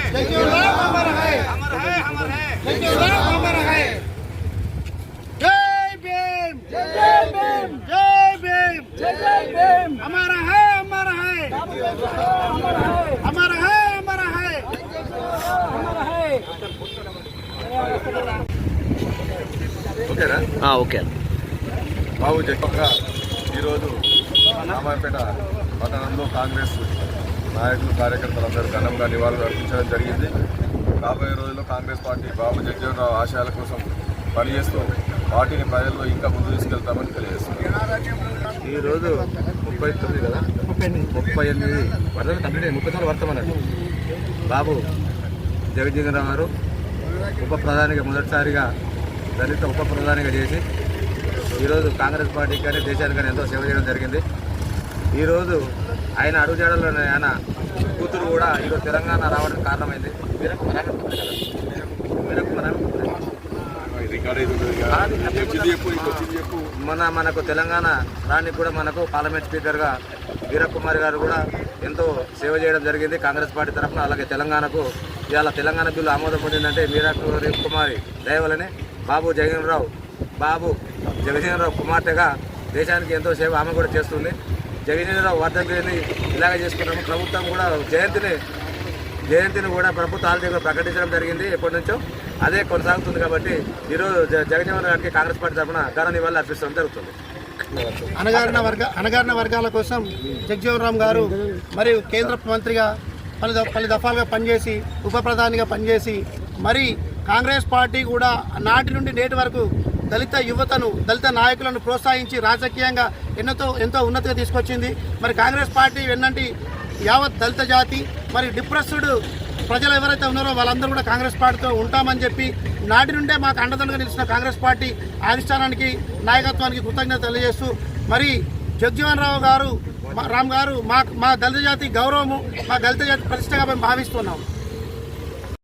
जगजीवन राम अमर है, अमर है, अमर है, जगजीवन राम अमर है। जय भीम, जय भीम, जय भीम, जय भीम। हमारा है, अमर है, अमर है, अमर है, अमर है, अमर है। ఓకేనా? ఓకే. బాబు జగన్గా ఈరోజు రామాయపేట పట్టణంలో కాంగ్రెస్ నాయకులు కార్యకర్తలందరూ ఘనంగా నివాళులు అర్పించడం జరిగింది. రాబోయే రోజుల్లో కాంగ్రెస్ పార్టీ బాబు జగజీవన్ రావు ఆశయాల కోసం పనిచేస్తూ పార్టీని ప్రజల్లో ఇంకా ముందు తీసుకెళ్తామని తెలియజేస్తుంది. ఈరోజు 39 కదా, 38 వరకు కంప్లీట్ 34 వర్తమన్నట్టు బాబు జగజీవన్ రావు గారు ఉప ప్రధానిగా మొదటిసారిగా దళిత ఉప ప్రధానిగా చేసి ఈరోజు కాంగ్రెస్ పార్టీకి కానీ దేశానికి కానీ ఎంతో సేవ చేయడం జరిగింది. ఈరోజు ఆయన అడుగుజాడల్లో ఆయన కూతురు కూడా ఈరోజు తెలంగాణ రావడానికి కారణమైంది. మనకు తెలంగాణ రానికి కూడా మనకు పార్లమెంట్ స్పీకర్గా వీరకుమారి గారు కూడా ఎంతో సేవ చేయడం జరిగింది కాంగ్రెస్ పార్టీ తరఫున. అలాగే తెలంగాణకు ఇవాళ తెలంగాణ బిల్లు ఆమోదం పొందిందంటే వీరకుమారి దయవలని బాబు జగజీవన్ రావు కుమార్తెగా దేశానికి ఎంతో సేవ ఆమె కూడా చేస్తుంది. జగజీవన్ రావు వర్ధంతిని ఇలాగే చేసుకున్నాము. ప్రభుత్వం కూడా జయంతిని కూడా ప్రభుత్వ హాలిడేగా ప్రకటించడం జరిగింది. ఎప్పటి నుంచో అదే కొనసాగుతుంది. కాబట్టి ఈరోజు జగజీవన్ గారికి కాంగ్రెస్ పార్టీ తరఫున ఘన నివాళులు అర్పించడం జరుగుతుంది. అణగారిన వర్గాల కోసం జగజీవన్ రామ్ గారు మరియు కేంద్ర మంత్రిగా పలు దఫాలుగా పనిచేసి ఉప ప్రధానిగా పనిచేసి మరి కాంగ్రెస్ పార్టీ కూడా నాటి నుండి నేటి వరకు దళిత యువతను దళిత నాయకులను ప్రోత్సహించి రాజకీయంగా ఎంతో ఉన్నతిగా తీసుకొచ్చింది. మరి కాంగ్రెస్ పార్టీ వెన్నంటి యావత్ దళిత జాతి మరి డిప్రెస్డ్ ప్రజలు ఎవరైతే ఉన్నారో వాళ్ళందరూ కూడా కాంగ్రెస్ పార్టీతో ఉంటామని చెప్పి నాటి నుండే మాకు అండదండగా నిలిచిన కాంగ్రెస్ పార్టీ అధిష్టానానికి నాయకత్వానికి కృతజ్ఞత తెలియజేస్తూ మరి జగజీవన్ రామ్ గారు మా దళిత జాతి గౌరవము మా దళిత జాతి ప్రతిష్టగా మేము భావిస్తున్నాం.